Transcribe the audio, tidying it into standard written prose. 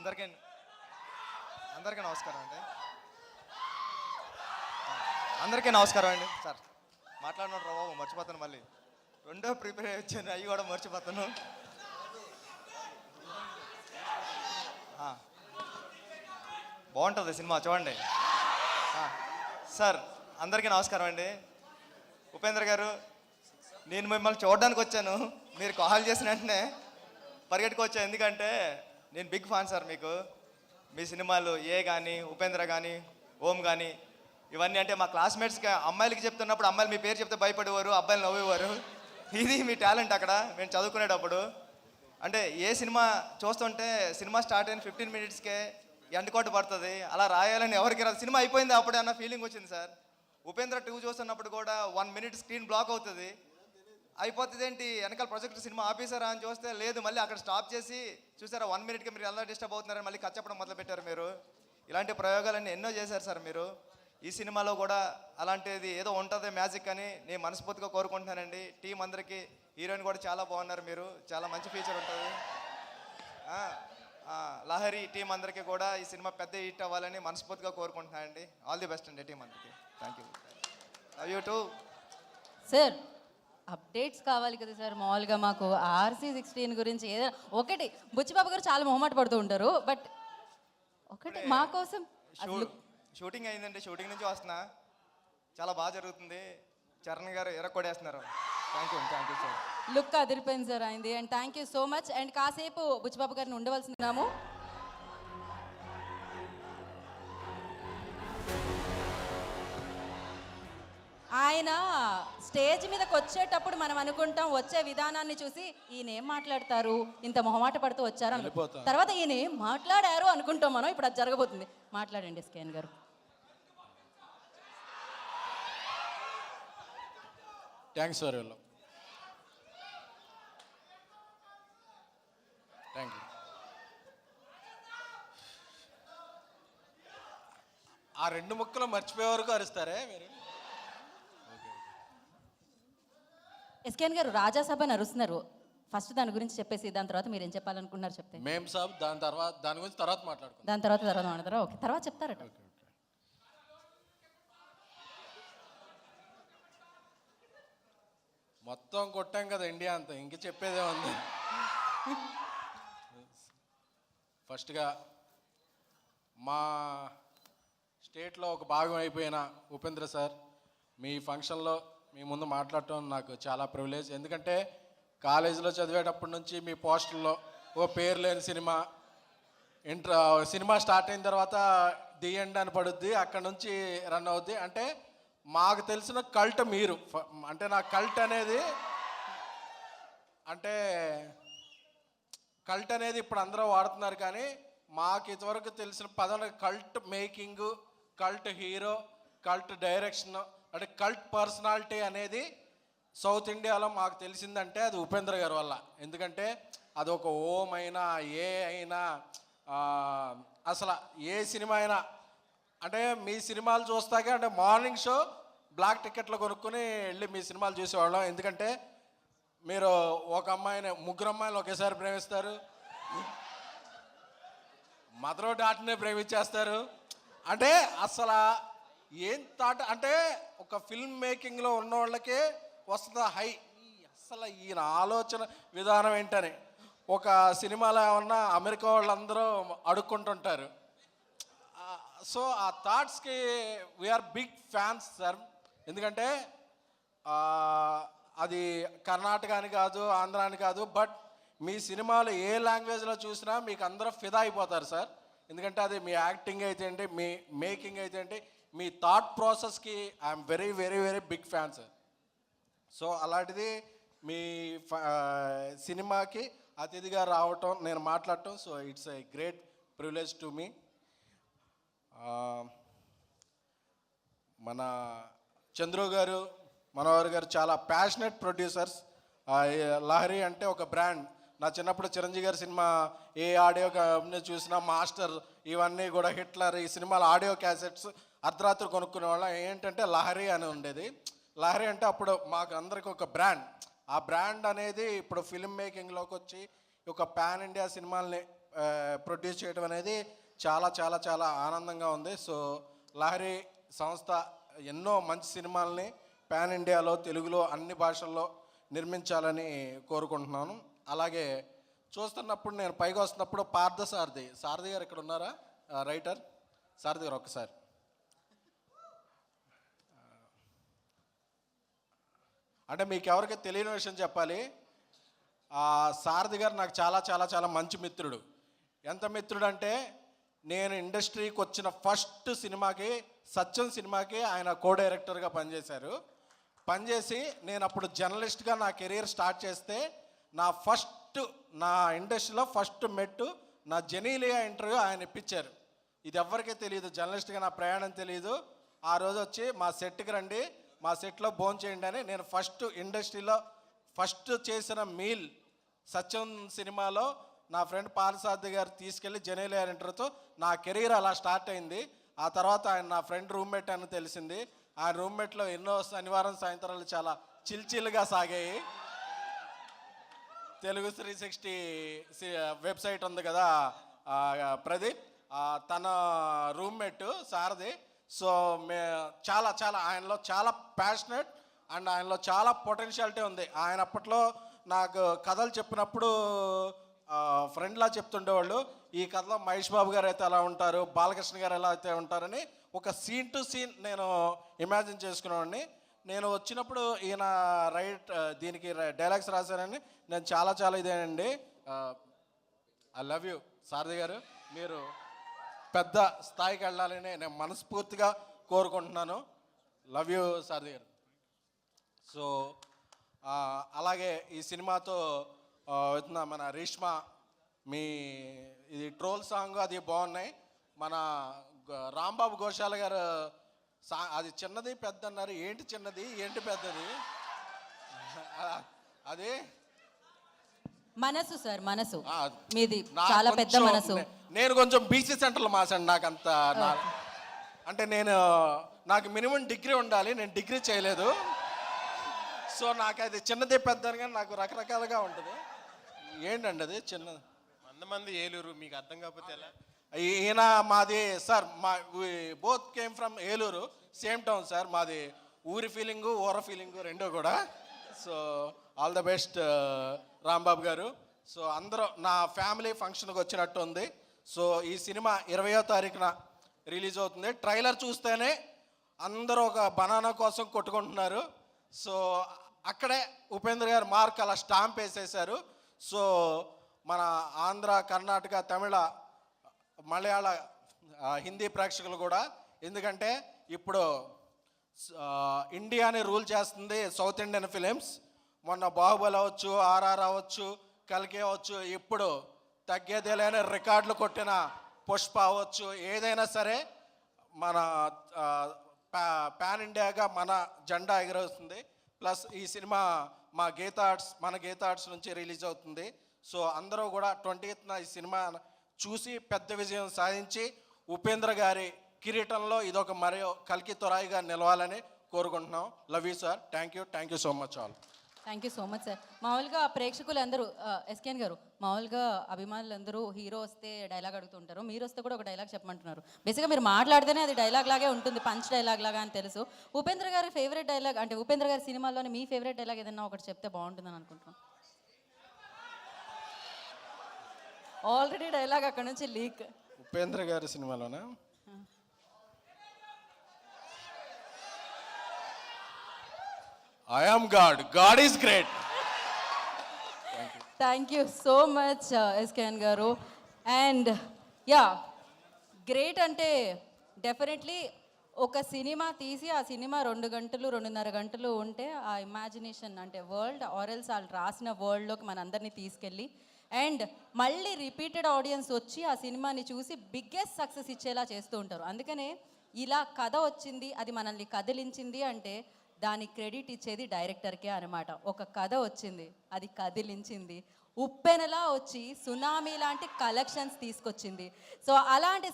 అందరికీ అందరికీ నమస్కారం అండి. అందరికీ నమస్కారం అండి. సార్ మాట్లాడిన బాబు మర్చిపోతాను, మళ్ళీ రెండో ప్రిపేర్ వచ్చాను, అవి కూడా మర్చిపోతాను. బాగుంటుంది సినిమా, చూడండి. సార్ అందరికీ నమస్కారం అండి. ఉపేంద్ర గారు, నేను మిమ్మల్ని చూడడానికి వచ్చాను, మీరు కాల్ చేసిన వెంటనే పరిగెట్టుకు వచ్చాను. ఎందుకంటే నేను బిగ్ ఫ్యాన్ సార్ మీకు. మీ సినిమాలు ఏ కానీ, ఉపేంద్ర కానీ, ఓం కానీ, ఇవన్నీ అంటే మా క్లాస్మేట్స్కి అమ్మాయిలకి చెప్తున్నప్పుడు అమ్మాయిలు మీ పేరు చెప్తే భయపడేవారు, అబ్బాయిలు నవ్వేవారు. ఇది మీ టాలెంట్ అక్కడ మేము చదువుకునేటప్పుడు. అంటే ఏ సినిమా చూస్తుంటే సినిమా స్టార్ట్ అయిన 15 minutesకే ఎండ్ కోట్ పడుతుంది, అలా రాయాలని ఎవరికి రాదు. సినిమా అయిపోయింది అప్పుడే అన్న ఫీలింగ్ వచ్చింది సార్. ఉపేంద్ర 2 చూస్తున్నప్పుడు కూడా 1 minute స్క్రీన్ బ్లాక్ అవుతుంది. అయిపోతుంది ఏంటి, వెనకాల ప్రొజెక్టర్ సినిమా ఆఫీసరా అని చూస్తే లేదు, మళ్ళీ అక్కడ స్టాప్ చేసి చూసారా 1 minute మీరు ఎలా డిస్టర్బ్ అవుతున్నారని మళ్ళీ కట్ చెప్పడం మొదలుపెట్టారు మీరు. ఇలాంటి ప్రయోగాలన్నీ ఎన్నో చేశారు సార్ మీరు. ఈ సినిమాలో కూడా అలాంటిది ఏదో ఉంటుంది మ్యాజిక్ అని నేను మనస్ఫూర్తిగా కోరుకుంటున్నానండి. టీం అందరికీ, హీరోయిన్ కూడా చాలా బాగున్నారు మీరు, చాలా మంచి ఫీచర్ ఉంటుంది. లహరి టీం అందరికీ కూడా ఈ సినిమా పెద్ద హిట్ అవ్వాలని మనస్ఫూర్తిగా కోరుకుంటున్నానండి. ఆల్ ది బెస్ట్ అండి టీం అందరికీ. Thank you. Love you two. Sir updates కావాలి కదా సార్. మామూలుగా మాకు RC16 గురించి ఏదైనా ఒకటి, బుచ్చిబాబు గారు చాలా మొహమాట పడుతూ ఉంటారు, బట్ ఒకటి మా కోసం. షూటింగ్ అయిందండి, షూటింగ్ నుంచి వస్తున్నా, చాలా బాగా జరుగుతుంది. చరణ్ గారు ఎరక్కొడేస్తున్నారు. Thank you sir. లుక్ అదిరిపోయింది సార్ అయింది. And thank you so much. And కాసేపు బుచ్చిబాబు గారిని ఉండవలసిందాము. ఆయన స్టేజ్ మీదకి వచ్చేటప్పుడు మనం అనుకుంటాం, వచ్చే విధానాన్ని చూసి ఈయన ఏం మాట్లాడతారు, ఇంత మొహమాట పడుతూ వచ్చారు అని, తర్వాత ఈయన ఏం మాట్లాడారు అనుకుంటాం మనం. ఇప్పుడు అది జరగబోతుంది. మాట్లాడండి స్కేన్ గారు. Thanks for you. Thank you. ఆ 2 ముక్కలు మర్చిపోయే వరకు అరుస్తారే మీరు. ఎస్కేన్ గారు రాజాసభ నరుస్తున్నారు, ఫస్ట్ దాని గురించి చెప్పేసి దాని తర్వాత మీరు ఏం చెప్పాలనుకున్నారు చెప్తే. మేం సాబ్ దాని గురించి తర్వాత మాట్లాడుకుందాం. దాని తర్వాత మాట్లాడతారా? ఓకే, తర్వాత చెప్తారట. మొత్తం కొట్టాం కదా ఇండియా అంతా, ఇంక చెప్పేదే ఉంది. ఫస్ట్గా మా స్టేట్లో ఒక భాగం అయిపోయిన ఉపేంద్ర సార్, మీ ఫంక్షన్లో మీ ముందు మాట్లాడటం నాకు చాలా ప్రివిలేజ్. ఎందుకంటే కాలేజీలో చదివేటప్పటి నుంచి మీ పోస్టర్లో ఓ పేరు లేని సినిమా, సినిమా స్టార్ట్ అయిన తర్వాత ది ఎండ్ అని పడుద్ది, అక్కడ నుంచి రన్ అవుద్ది. అంటే మాకు తెలిసిన కల్ట్ మీరు. అంటే నా కల్ట్ అనేది ఇప్పుడు అందరూ వాడుతున్నారు, కానీ మాకు ఇంతవరకు తెలిసిన పదం cult making, cult hero, cult direction, అంటే కల్ట్ పర్సనాలిటీ అనేది సౌత్ ఇండియాలో మాకు తెలిసిందంటే అది ఉపేంద్ర గారి వల్ల. ఎందుకంటే అది ఒక ఓం అయినా, ఏ అయినా, అసలు ఏ సినిమా అయినా, అంటే మీ సినిమాలు చూస్తాకే, అంటే మార్నింగ్ షో బ్లాక్ టికెట్లు కొనుక్కొని వెళ్ళి మీ సినిమాలు చూసేవాళ్ళం. ఎందుకంటే మీరు ఒక అమ్మాయిని, 3 అమ్మాయిలు ఒకేసారి ప్రేమిస్తారు, మదరో డాట్నే ప్రేమించేస్తారు. అంటే అసలు ఏం థాట్, అంటే ఒక ఫిల్మ్ మేకింగ్లో ఉన్న వాళ్ళకే వస్తుంది హై, అసలు ఈయన ఆలోచన విధానం ఏంటని. ఒక సినిమాలో ఏమన్నా అమెరికా వాళ్ళందరూ అడుక్కుంటుంటారు. సో ఆ థాట్స్కి వీఆర్ బిగ్ ఫ్యాన్స్ సార్. ఎందుకంటే అది కర్ణాటక అని కాదు, ఆంధ్ర అని కాదు, బట్ మీ సినిమాలు ఏ లాంగ్వేజ్లో చూసినా మీకు అందరూ ఫిదా అయిపోతారు సార్. ఎందుకంటే అది మీ యాక్టింగ్ అయితే ఏంటి, మీ మేకింగ్ అయితే ఏంటి, మీ థాట్ ప్రాసెస్కి I'm very very very big fan sir. So అలాంటిది మీ సినిమాకి అతిథిగా రావటం, నేను మాట్లాడటం, so it's a great privilege to me. మన చంద్రు గారు, మనోహర్ గారు చాలా ప్యాషనెట్ ప్రొడ్యూసర్స్. లహరి అంటే ఒక బ్రాండ్. నా చిన్నప్పుడు చిరంజీవి గారి సినిమా ఏ ఆడియో కంపెనీ చూసినా మాస్టర్, ఇవన్నీ కూడా హిట్లర్, ఈ సినిమాల ఆడియో క్యాసెట్స్ అర్ధరాత్రి కొనుక్కునే వాళ్ళం. ఏంటంటే లహరి అని ఉండేది. లహరి అంటే అప్పుడు మాకు అందరికి ఒక బ్రాండ్. ఆ బ్రాండ్ అనేది ఇప్పుడు ఫిల్మ్ మేకింగ్లోకి వచ్చి ఒక పాన్ ఇండియా సినిమాల్ని ప్రొడ్యూస్ చేయడం అనేది చాలా చాలా చాలా ఆనందంగా ఉంది. సో లహరి సంస్థ ఎన్నో మంచి సినిమాల్ని పాన్ ఇండియాలో, తెలుగులో, అన్ని భాషల్లో నిర్మించాలని కోరుకుంటున్నాను. అలాగే చూస్తున్నప్పుడు నేను పైకి వస్తున్నప్పుడు సారథి గారు ఇక్కడ ఉన్నారా? రైటర్ సారథి గారు ఒక్కసారి. అంటే మీకు ఎవరికి తెలియని విషయం చెప్పాలి, సారథి గారు నాకు చాలా చాలా చాలా మంచి మిత్రుడు. ఎంత మిత్రుడు అంటే, నేను ఇండస్ట్రీకి వచ్చిన ఫస్ట్ సినిమాకి, సత్యం సినిమాకి ఆయన కో డైరెక్టర్గా పనిచేశారు. పనిచేసి నేను అప్పుడు జర్నలిస్ట్గా నా కెరీర్ స్టార్ట్ చేస్తే, నా ఇండస్ట్రీలో ఫస్ట్ మెట్టు నా జెనీలియా ఇంటర్వ్యూ ఆయన ఇప్పించారు. ఇది ఎవరికీ తెలియదు, జర్నలిస్ట్గా నా ప్రయాణం తెలియదు. ఆ రోజు వచ్చి మా సెట్కి రండి, మా సెట్లో భోంచేయండి అని నేను ఇండస్ట్రీలో ఫస్ట్ చేసిన మీల్ సత్యం సినిమాలో నా ఫ్రెండ్ పాలసారథి గారు తీసుకెళ్ళి జెనీలియా ఇంటర్వ్యూతో నా కెరీర్ అలా స్టార్ట్ అయింది. ఆ తర్వాత ఆయన నా ఫ్రెండ్ రూమ్మేట్ అని తెలిసింది. ఆ రూమ్మేట్లో ఎన్నో శనివారం సాయంత్రాలు చాలా చిల్చిల్గా సాగాయి. తెలుగు 360 వెబ్సైట్ ఉంది కదా ప్రదీప్, తన రూమ్మేట్ సారథి. సో చాలా చాలా ఆయనలో చాలా ప్యాషనెట్ అండ్ ఆయనలో చాలా పొటెన్షియాలిటీ ఉంది. ఆయన అప్పట్లో నాకు కథలు చెప్పినప్పుడు ఫ్రెండ్లా చెప్తుండేవాళ్ళు, ఈ కథలో మహేష్ బాబు గారు అయితే ఎలా ఉంటారు, బాలకృష్ణ గారు ఎలా అయితే ఉంటారని ఒక సీన్ టు సీన్ నేను ఇమాజిన్ చేసుకునేవాడిని. నేను వచ్చినప్పుడు ఈయన దీనికి డైలాగ్స్ రాశారని నేను చాలా చాలా ఇదేనండి. ఐ లవ్ యూ సారథి గారు, మీరు పెద్ద స్థాయికి వెళ్ళాలని నేను మనస్ఫూర్తిగా కోరుకుంటున్నాను. లవ్ యూ సారథి గారు. సో అలాగే ఈ సినిమాతో మన రేష్మా, ఇది ట్రోల్ సాంగ్ అది బాగున్నాయి. మన రాంబాబు గోశాల గారు అది చిన్నది పెద్ద అన్నారు, ఏంటి చిన్నది ఏంటి పెద్దది అది మనసు సార్, మనసు మీది చాలా పెద్ద మనసు. నేను కొంచెం బీసీ సెంటర్లో మాసాను. అంటే నాకు మినిమం డిగ్రీ ఉండాలి, నేను డిగ్రీ చేయలేదు. సో నాకు అది చిన్నది పెద్ద కానీ నాకు రకరకాలుగా ఉంటుంది. ఏంటండి అది చిన్నది? మంది ఏలూరు, మీకు అర్థం కాకపోతే ఎలా? ఈయన మాది sir, both came from Eluru, same town sir. మాది ఊరి ఫీలింగు ఊర ఫీలింగు రెండో కూడా. So all the best Rambabu గారు. సో అందరూ నా ఫ్యామిలీ ఫంక్షన్కి వచ్చినట్టు ఉంది. సో ఈ సినిమా 20వ తారీఖున రిలీజ్ అవుతుంది. ట్రైలర్ చూస్తేనే అందరూ ఒక బనానా కోసం కొట్టుకుంటున్నారు. సో అక్కడే ఉపేంద్ర గారు మార్క్ అలా స్టాంప్ వేసేశారు. సో మన ఆంధ్ర, కర్ణాటక, తమిళ, మలయాళ, హిందీ ప్రేక్షకులు కూడా, ఎందుకంటే ఇప్పుడు ఇండియాని రూల్ చేస్తుంది సౌత్ ఇండియన్ ఫిలిమ్స్. మొన్న బాహుబలి అవ్వచ్చు, ఆర్ఆర్ అవ్వచ్చు, కల్కి అవ్వచ్చు, ఇప్పుడు తగ్గేదేలేని రికార్డులు కొట్టిన పుష్ప అవ్వచ్చు, ఏదైనా సరే మన పాన్ ఇండియాగా మన జెండా ఎగరవుతుంది. ప్లస్ ఈ సినిమా మన గీతా ఆర్ట్స్ నుంచి రిలీజ్ అవుతుంది. సో అందరూ కూడా 20th ఈ సినిమా చూసి పెద్ద విజయం సాధించి ఉపేంద్ర గారి కిరీటంలో ఇదొక మరియు కల్కి తొరాయిగా నిలవాలని కోరుకుంటున్నాం. Love you sir, thank you so much all. Thank you so much sir. మామూలుగా ప్రేక్షకులందరూ ఎస్కేన్ గారు, మామూలుగా అభిమానులందరూ హీరో వస్తే డైలాగ్ అడుగుతుంటారు, మీరు వస్తే కూడా ఒక డైలాగ్ చెప్పమంటున్నారు. బేసిక్గా మీరు మాట్లాడితేనే అది డైలాగ్ లాగే ఉంటుంది, పంచ్ డైలాగ్ లాగా అని తెలుసు. ఉపేంద్ర గారి ఫేవరెట్ డైలాగ్ అంటే ఉపేంద్ర గారి సినిమాల్లోనే మీ ఫేవరెట్ డైలాగ్ ఏదన్నా ఒకటి చెప్తే బాగుంటుందని అనుకుంటున్నాం. ఆల్రెడీ డైలాగ్ అక్కడ నుంచి లీక్. ఉపేంద్ర గారి సినిమాలోనా? I am God. God is great. Thank you so much SKN గారు. అండ్ యా, గ్రేట్ అంటే డెఫినెట్లీ ఒక సినిమా తీసి ఆ సినిమా 2 గంటలు 2.5 గంటలు ఉంటే ఆ ఇమాజినేషన్ అంటే వరల్డ్ ఆరెల్స్ వాళ్ళు రాసిన వరల్డ్లోకి మనందరినీ తీసుకెళ్ళి అండ్ మళ్ళీ రిపీటెడ్ ఆడియన్స్ వచ్చి ఆ సినిమాని చూసి బిగ్గెస్ట్ సక్సెస్ ఇచ్చేలా చేస్తూ ఉంటారు. అందుకనే ఇలా కథ వచ్చింది, అది మనల్ని కదిలించింది అంటే దానికి క్రెడిట్ ఇచ్చేది డైరెక్టర్కే అనమాట. ఒక కథ వచ్చింది, అది కదిలించింది, ఉప్పెనలా వచ్చి సునామీ లాంటి కలెక్షన్స్ తీసుకొచ్చింది. సో అలాంటి